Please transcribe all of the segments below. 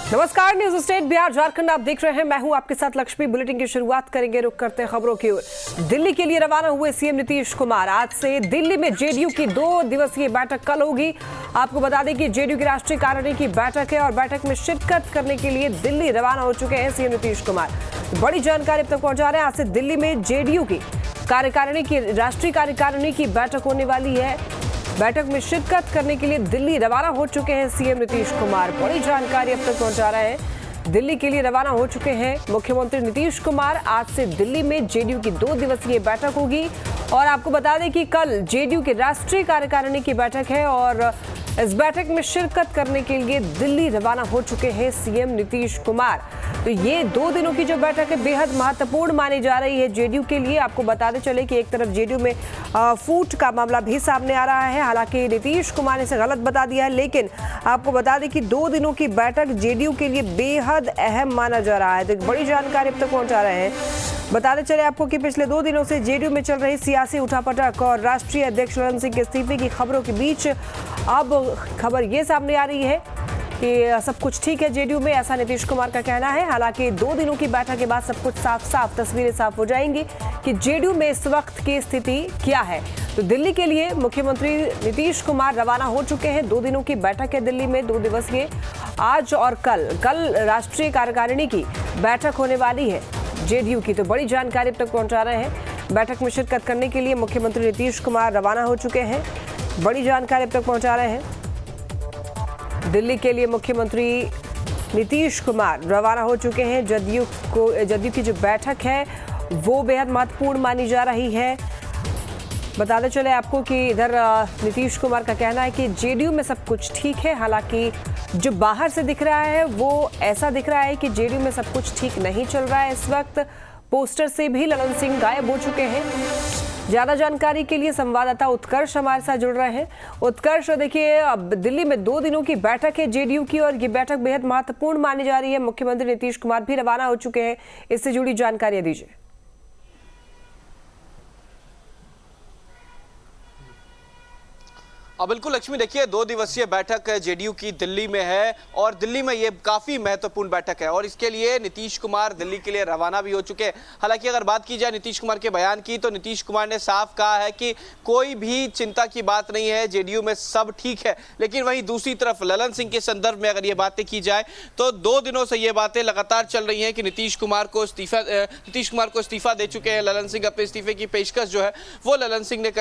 नमस्कार, news state Bihar Jharkhand आप देख रहे हैं। मैं हूं आपके साथ लक्ष्मी। बुलेटिन की शुरुआत करेंगे, रुक करते हैं खबरों की ओर। दिल्ली के लिए रवाना हुए सीएम नीतीश कुमार। आज से दिल्ली में जेडीयू की 2 दिवसीय बैठक कल होगी। आपको बता दें कि जेडीयू की राष्ट्रीय कार्यकारिणी की बैठक है और बैठक में शिरकत करने के लिए दिल्ली रवाना हो चुके हैं सीएम नीतीश कुमार। बड़ी जानकारी अब तक पहुंचा रहे हैं। आज से दिल्ली में जेडीयू की कार्यकारिणी की राष्ट्रीय कार्यकारिणी की बैठक होने वाली है। बैठक में शिरकत करने के लिए दिल्ली रवाना हो चुके हैं सीएम नीतीश कुमार। बड़ी जानकारी अब तक पहुंचा रहे हैं। दिल्ली के लिए रवाना हो चुके हैं मुख्यमंत्री नीतीश कुमार। आज से दिल्ली में जेडीयू की 2 दिवसीय बैठक होगी और आपको बता दें कि कल जेडीयू की राष्ट्रीय कार्यकारिणी की बैठक है और इस बैठक में शिरकत करने के लिए दिल्ली रवाना हो चुके हैं सीएम नीतीश कुमार। तो ये 2 दिनों की जो बैठक है बेहद महत्वपूर्ण मानी जा रही है जेडीयू के लिए। आपको बताते चले कि एक तरफ जेडीयू में फूट का मामला भी सामने आ रहा है। हालांकि नीतीश कुमार ने इसे गलत बता दिया है, लेकिन आपको बता दें कि 2 दिनों की बैठक जेडीयू के लिए बेहद अहम माना जा रहा है। तो बड़ी जानकारी अब तक पहुंचा रहे हैं। बताते चले आपको कि पिछले 2 दिनों से जेडीयू में चल रही सियासी उठापटक और राष्ट्रीय अध्यक्ष ललन सिंह के इस्तीफे की खबरों के बीच अब खबर ये सामने आ रही है कि सब कुछ ठीक है जेडीयू में, ऐसा नीतीश कुमार का कहना है। हालांकि 2 दिनों की बैठक के बाद सब कुछ साफ तस्वीरें साफ हो जाएंगी कि जेडीयू में इस वक्त की स्थिति क्या है। तो दिल्ली के लिए मुख्यमंत्री नीतीश कुमार रवाना हो चुके हैं। 2 दिनों की बैठक है दिल्ली में, 2 दिवसीय। आज और कल राष्ट्रीय कार्यकारिणी की बैठक होने वाली है जेडीयू की। तो बड़ी जानकारी अब तक पहुंचा रहे हैं। बैठक में शिरकत करने के लिए मुख्यमंत्री नीतीश कुमार रवाना हो चुके हैं। बड़ी जानकारी अब तक पहुंचा रहे हैं। दिल्ली के लिए मुख्यमंत्री नीतीश कुमार रवाना हो चुके हैं। जदयू की जो बैठक है वो बेहद महत्वपूर्ण मानी जा रही है। बताते चले आपको कि इधर नीतीश कुमार का कहना है कि जेडीयू में सब कुछ ठीक है। हालांकि जो बाहर से दिख रहा है वो ऐसा दिख रहा है कि जेडीयू में सब कुछ ठीक नहीं चल रहा है। इस वक्त पोस्टर से भी ललन सिंह गायब हो चुके हैं। ज्यादा जानकारी के लिए संवाददाता उत्कर्ष हमारे साथ जुड़ रहे हैं। उत्कर्ष, देखिए अब दिल्ली में 2 दिनों की बैठक है जेडीयू की और ये बैठक बेहद महत्वपूर्ण मानी जा रही है। मुख्यमंत्री नीतीश कुमार भी रवाना हो चुके हैं। इससे जुड़ी जानकारी दीजिए। बिल्कुल लक्ष्मी, देखिए 2 दिवसीय बैठक जेडीयू की दिल्ली में है और दिल्ली में ये काफी महत्वपूर्ण बैठक है और इसके लिए नीतीश कुमार दिल्ली के लिए रवाना भी हो चुके हैं। हालांकि अगर बात की जाए नीतीश कुमार के बयान की तो नीतीश कुमार ने साफ कहा है कि कोई भी चिंता की बात नहीं है, जेडीयू में सब ठीक है। लेकिन वहीं दूसरी तरफ ललन सिंह के संदर्भ में अगर ये बातें की जाए तो 2 दिनों से ये बातें लगातार चल रही हैं कि नीतीश कुमार को इस्तीफा दे चुके हैं ललन सिंह। अपने इस्तीफे की पेशकश जो है वो ललन सिंह ने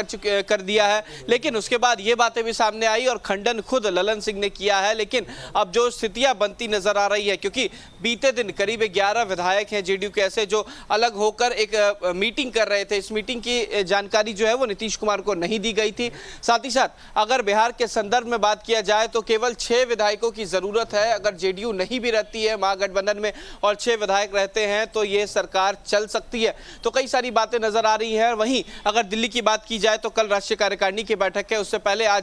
कर दिया है। लेकिन उसके बाद ये बातें भी सामने आई और खंडन खुद ललन सिंह ने किया है। लेकिन अब जो स्थितियां बनती नजर आ रही है, क्योंकि बीते दिन करीब 11 विधायक हैं जेडीयू के ऐसे जो अलग होकर एक मीटिंग कर रहे थे। इस मीटिंग की जानकारी जो है वो नीतीश कुमार को नहीं दी गई थी। साथ ही साथ अगर बिहार के संदर्भ में बात किया जाए तो केवल 6 विधायकों की जरूरत है। अगर जेडीयू नहीं भी रहती है महागठबंधन में और 6 विधायक रहते हैं तो ये सरकार चल सकती है। तो कई सारी बातें नजर आ रही है। वहीं अगर दिल्ली की बात की जाए तो कल राष्ट्रीय कार्यकारिणी की बैठक है, उससे पहले आज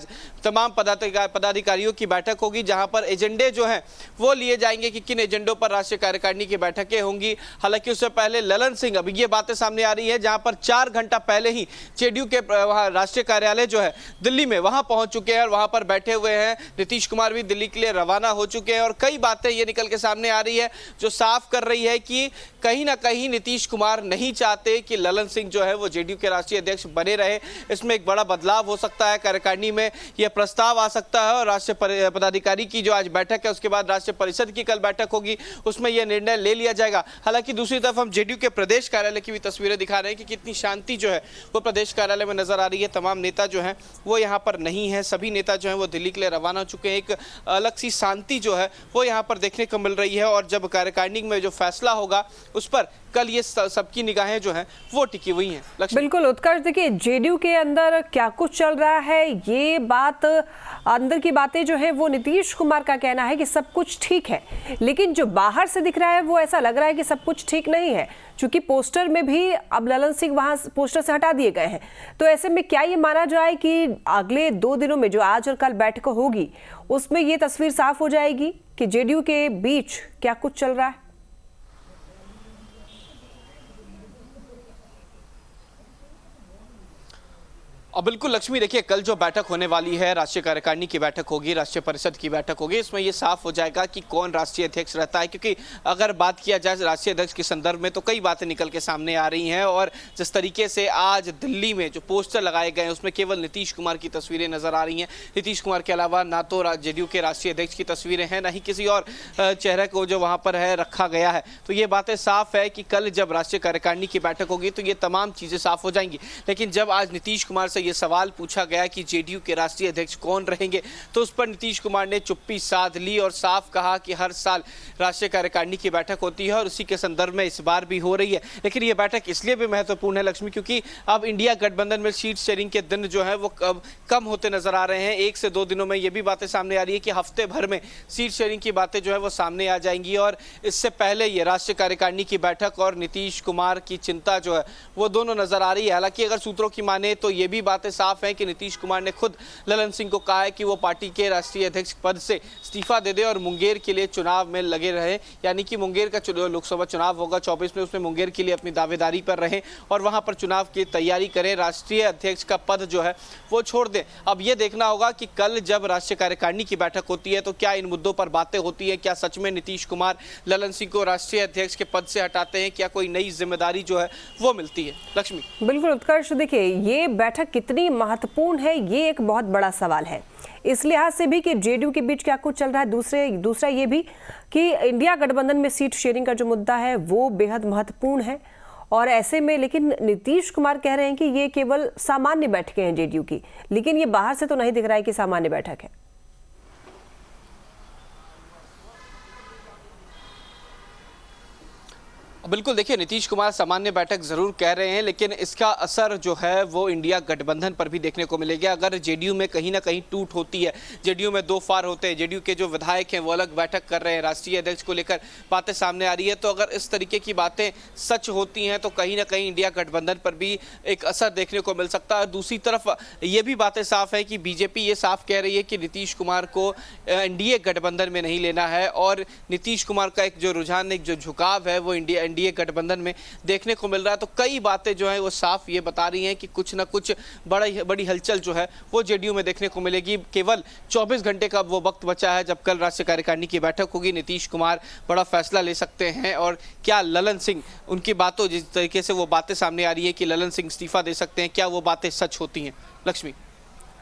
तमाम पदाधिकारियों की बैठक होगी जहां पर एजेंडे जो हैं वो लिए जाएंगे कि किन एजेंडों पर राष्ट्रीय कार्यकारिणी की बैठकें होंगी। हालांकि उससे पहले ललन सिंह, अभी ये बातें सामने आ रही है जहां पर 4 घंटा पहले ही जेडीयू के वहां राष्ट्रीय कार्यालय जो है दिल्ली में वहां पहुंच चुके हैं और वहां पर बैठे हुए हैं। नीतीश कुमार भी दिल्ली के लिए रवाना हो चुके हैं और कई बातें ये निकल के सामने आ रही है जो साफ कर रही है कि कहीं ना कहीं नीतीश कुमार नहीं चाहते कि ललन सिंह जो है वो जेडीयू के राष्ट्रीय अध्यक्ष बने रहे। इसमें एक बड़ा बदलाव हो सकता है, कार्यकारिणी में यह प्रस्ताव आ सकता है और राष्ट्रीय पदाधिकारी की जो आज बैठक है उसके बाद राष्ट्रीय परिषद की कल बैठक होगी, उसमें यह निर्णय ले लिया जाएगा। हालांकि दूसरी तरफ हम जेडीयू के प्रदेश कार्यालय की भी तस्वीरें दिखा रहे हैं कि कितनी शांति जो है वो प्रदेश कार्यालय में नजर आ रही है। तमाम नेता जो हैं वो यहाँ पर नहीं है, सभी नेता जो हैं वो दिल्ली के लिए रवाना हो चुके हैं। एक अलग सी शांति जो है वो यहाँ पर देखने को मिल रही है और जब कार्यकारिणी में जो फैसला होगा उस पर कल ये सबकी निगाहें जो हैं वो टिकी हुई हैं। बिल्कुल उत्कर्ष, देखिए जेडीयू के अंदर क्या कुछ चल रहा है, ये बात अंदर की बातें जो है वो नीतीश कुमार का कहना है कि सब कुछ ठीक है, लेकिन जो बाहर से दिख रहा है वो ऐसा लग रहा है कि सब कुछ ठीक नहीं है। चूंकि पोस्टर में भी अब ललन सिंह वहां पोस्टर से हटा दिए गए हैं, तो ऐसे में क्या ये माना जाए कि अगले 2 दिनों में जो आज और कल बैठक होगी उसमें ये तस्वीर साफ हो जाएगी कि जेडीयू के बीच क्या कुछ चल रहा है? और बिल्कुल लक्ष्मी, देखिए कल जो बैठक होने वाली है, राष्ट्रीय कार्यकारिणी की बैठक होगी, राष्ट्रीय परिषद की बैठक होगी, इसमें ये साफ हो जाएगा कि कौन राष्ट्रीय अध्यक्ष रहता है। क्योंकि अगर बात किया जाए राष्ट्रीय अध्यक्ष के संदर्भ में तो कई बातें निकल के सामने आ रही हैं। और जिस तरीके से आज दिल्ली में जो पोस्टर लगाए गए हैं उसमें केवल नीतीश कुमार की तस्वीरें नजर आ रही हैं। नीतीश कुमार के अलावा ना तो जेडीयू के राष्ट्रीय अध्यक्ष की तस्वीरें हैं, ना ही किसी और चेहरे को जो वहाँ पर है रखा गया है। तो ये बातें साफ है कि कल जब राष्ट्रीय कार्यकारिणी की बैठक होगी तो ये तमाम चीज़ें साफ हो जाएंगी। लेकिन जब आज नीतीश कुमार से ये सवाल पूछा गया कि जेडीयू के राष्ट्रीय अध्यक्ष कौन रहेंगे तो उस पर नीतीश कुमार ने चुप्पी साध ली और साफ कहा कि हर साल राष्ट्रीय कार्यकारिणी की बैठक होती है और उसी के संदर्भ में इस बार भी हो रही है। लेकिन ये बैठक इसलिए भी महत्वपूर्ण है लक्ष्मी, क्योंकि अब इंडिया गठबंधन में सीट शेयरिंग के दिन जो है वो कम होते नजर आ रहे हैं। 1 से 2 दिनों में ये भी बातें सामने आ रही है कि हफ्ते भर में सीट शेयरिंग की बातें जो है वो सामने आ जाएंगी। और इससे पहले ये राष्ट्रीय कार्यकारिणी की बैठक और नीतीश कुमार की चिंता जो है वो दोनों नजर आ रही है। हालांकि अगर सूत्रों की माने तो ये भी बातें साफ हैं कि नीतीश कुमार ने खुद ललन सिंह को कहा है कि वो पार्टी के राष्ट्रीय अध्यक्ष पद से इस्तीफा दे दे और मुंगेर के लिए चुनाव में लगे रहे। यानी कि मुंगेर का लोकसभा चुनाव होगा 24 में, उसमें मुंगेर के लिए अपनी दावेदारी पर रहें और वहां पर चुनाव की तैयारी करें। राष्ट्रीय अध्यक्ष का पद जो है वो छोड़ दें। अब ये देखना होगा कि कल जब राष्ट्रीय कार्यकारिणी की बैठक होती है तो क्या इन मुद्दों पर बातें होती है, क्या सच में नीतीश कुमार ललन सिंह को राष्ट्रीय अध्यक्ष के पद से हटाते हैं, क्या कोई नई जिम्मेदारी जो है वो मिलती है। लक्ष्मी, बिल्कुल उत्कर्ष, देखिए ये बैठक कितनी महत्वपूर्ण है ये एक बहुत बड़ा सवाल है। इस लिहाज से भी कि जेडीयू के बीच क्या कुछ चल रहा है, दूसरा ये भी कि इंडिया गठबंधन में सीट शेयरिंग का जो मुद्दा है वो बेहद महत्वपूर्ण है। और ऐसे में लेकिन नीतीश कुमार कह रहे हैं कि ये केवल सामान्य बैठकें हैं जेडीयू की, लेकिन ये बाहर से तो नहीं दिख रहा है कि सामान्य बैठक है। बिल्कुल, देखिए नीतीश कुमार सामान्य बैठक जरूर कह रहे हैं, लेकिन इसका असर जो है वो इंडिया गठबंधन पर भी देखने को मिलेगा। अगर जेडीयू में कहीं ना कहीं टूट होती है, जेडीयू में 2 फार होते हैं, जेडीयू के जो विधायक हैं वो अलग बैठक कर रहे हैं, राष्ट्रीय अध्यक्ष को लेकर बातें सामने आ रही है, तो अगर इस तरीके की बातें सच होती हैं तो कहीं ना कहीं इंडिया गठबंधन पर भी एक असर देखने को मिल सकता है। दूसरी तरफ ये भी बातें साफ है कि बीजेपी ये साफ कह रही है कि नीतीश कुमार को एनडीए गठबंधन में नहीं लेना है। और नीतीश कुमार का एक जो रुझान, एक जो झुकाव है वो एनडीए गठबंधन में देखने को मिल रहा है। तो कई बातें जो है वो साफ ये बता रही हैं कि कुछ ना कुछ बड़ी हलचल जो है वो जेडीयू में देखने को मिलेगी। केवल 24 घंटे का वो वक्त बचा है जब कल राष्ट्रीय कार्यकारिणी की बैठक होगी। नीतीश कुमार बड़ा फैसला ले सकते हैं और क्या ललन सिंह, उनकी बातों जिस तरीके से वो बातें सामने आ रही है कि ललन सिंह इस्तीफा दे सकते हैं, क्या वो बातें सच होती हैं। लक्ष्मी।